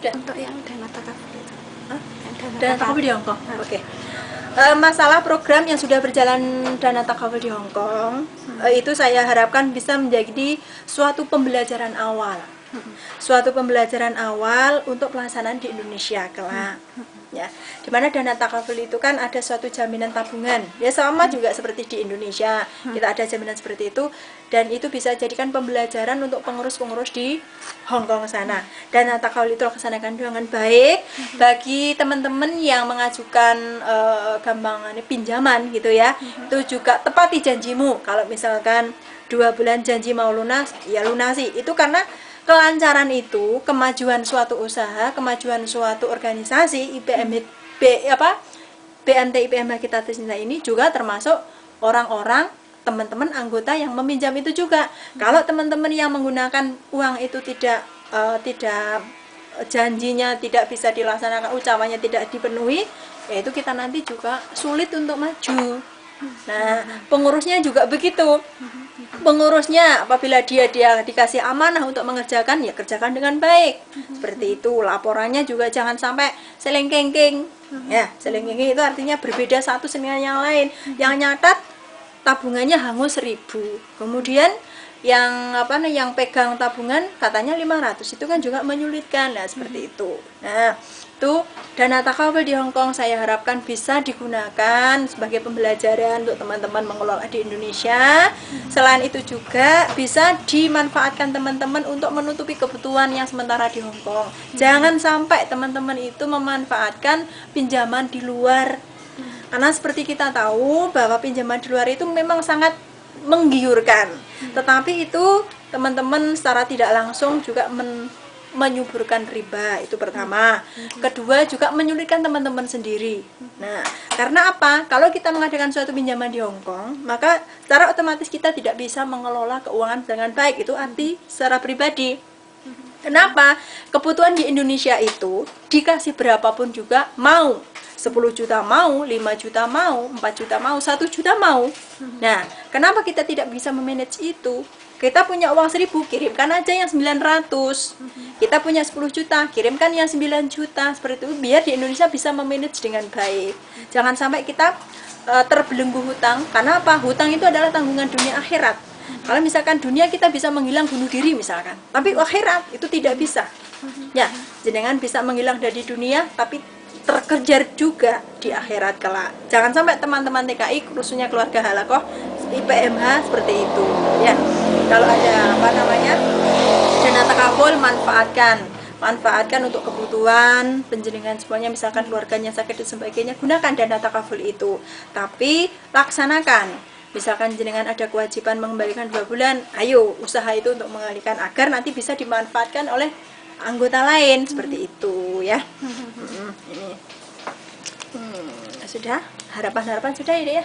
Sudah. Untuk yang dana takaful itu. Dana takaful di Hong Kong. Oke. Masalah program yang sudah berjalan dana takaful di Hong Kong, itu saya harapkan bisa menjadi suatu pembelajaran awal. Suatu pembelajaran awal untuk pelaksanaan di Indonesia kelak. Ya, dimana dana takaful itu kan ada suatu jaminan tabungan, ya sama juga seperti di Indonesia kita ada jaminan seperti itu, dan itu bisa jadikan pembelajaran untuk pengurus-pengurus di Hong Kong sana. Dana takaful itu laksanakan dengan baik bagi teman-teman yang mengajukan gampangan pinjaman gitu ya, itu juga tepati janjimu. Kalau misalkan 2 bulan janji mau lunas, ya lunasi. Itu karena kelancaran itu, kemajuan suatu usaha, kemajuan suatu organisasi, BMT IPMH kita tercinta ini juga termasuk orang-orang, teman-teman anggota yang meminjam itu juga. Kalau teman-teman yang menggunakan uang itu tidak janjinya tidak bisa dilaksanakan, ucapannya tidak dipenuhi, yaitu kita nanti juga sulit untuk maju. Nah, pengurusnya juga begitu. Pengurusnya apabila dia dikasih amanah untuk mengerjakan, ya kerjakan dengan baik. Seperti itu. Laporannya juga jangan sampai selengkengking. Ya, selengkengking itu artinya berbeda satu dengan yang lain. Yang nyatat tabungannya hangus 1.000. Kemudian yang pegang tabungan katanya 500, itu kan juga menyulitkan. Nah, seperti itu. Nah, itu dana takaful di Hong Kong saya harapkan bisa digunakan sebagai pembelajaran untuk teman-teman mengelola di Indonesia. Selain itu juga bisa dimanfaatkan teman-teman untuk menutupi kebutuhan yang sementara di Hong Kong. Jangan sampai teman-teman itu memanfaatkan pinjaman di luar. Karena seperti kita tahu bahwa pinjaman di luar itu memang sangat menggiurkan. Tetapi itu teman-teman secara tidak langsung juga menyuburkan riba, itu pertama. Kedua juga menyulitkan teman-teman sendiri. Nah, karena apa? Kalau kita mengadakan suatu pinjaman di Hong Kong, maka secara otomatis kita tidak bisa mengelola keuangan dengan baik. Itu arti secara pribadi. Kenapa? Kebutuhan di Indonesia itu dikasih berapapun juga mau. 10 juta mau, 5 juta mau, 4 juta mau, 1 juta mau. Nah, kenapa kita tidak bisa memanage itu? Kita punya uang 1.000, kirimkan aja yang 900. Kita punya 10 juta, kirimkan yang 9 juta. Seperti itu, biar di Indonesia bisa memanage dengan baik. Jangan sampai kita terbelenggu hutang. Karena apa? Hutang itu adalah tanggungan dunia akhirat. Kalau misalkan dunia kita bisa menghilang bunuh diri misalkan, tapi akhirat itu tidak bisa. Ya, jenengan bisa menghilang dari dunia, tapi terkejar juga di akhirat kelak. Jangan sampai teman-teman TKI, khususnya keluarga Halakoh IPMH seperti itu. Ya, kalau ada dana takaful, manfaatkan untuk kebutuhan penjenengan semuanya, misalkan keluarganya sakit dan sebagainya, gunakan dana takaful itu. Tapi laksanakan. Misalkan jenengan ada kewajiban mengembalikan 2 bulan, ayo usaha itu untuk mengalihkan agar nanti bisa dimanfaatkan oleh anggota lain, seperti itu ya. Ini sudah, harapan sudah ini ya.